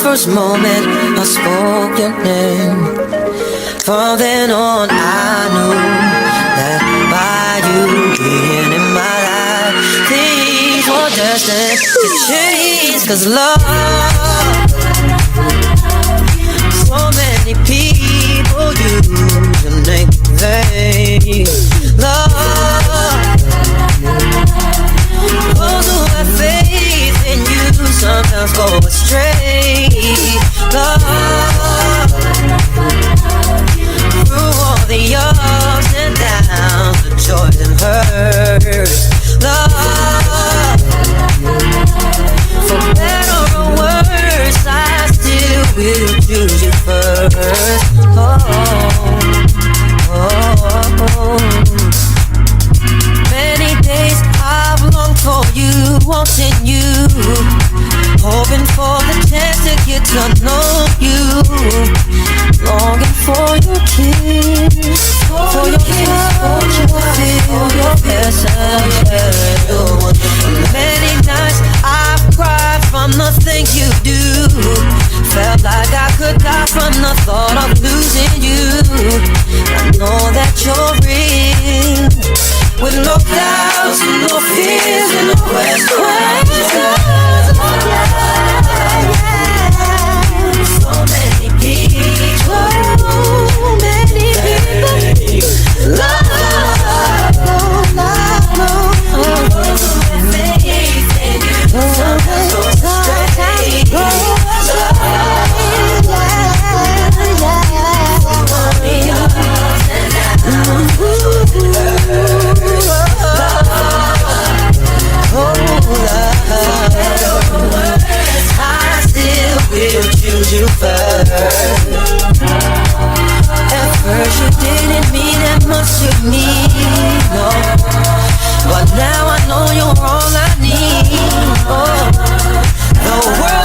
first moment I spoke your name. From then on I knew that by you being in my life, things were destined to change. 'Cause love, so many people use your name in vain. Love, those who have faith in you sometimes go astray. Love, through all the ups and downs, the joys and hurts. Love, for better or worse, I still will choose you first. Many days I've longed for you, wanting you, hoping for the chance to get to know you, longing for your kiss, for your touch, for your passion. Many nights I've cried from the things you do, felt like I could die from the thought of losing you. I know that you're real, with no doubts, no fears, and no questions. So many people, love, you first. At first you didn't mean that much to me, no, but now I know you're all I need. Oh, the world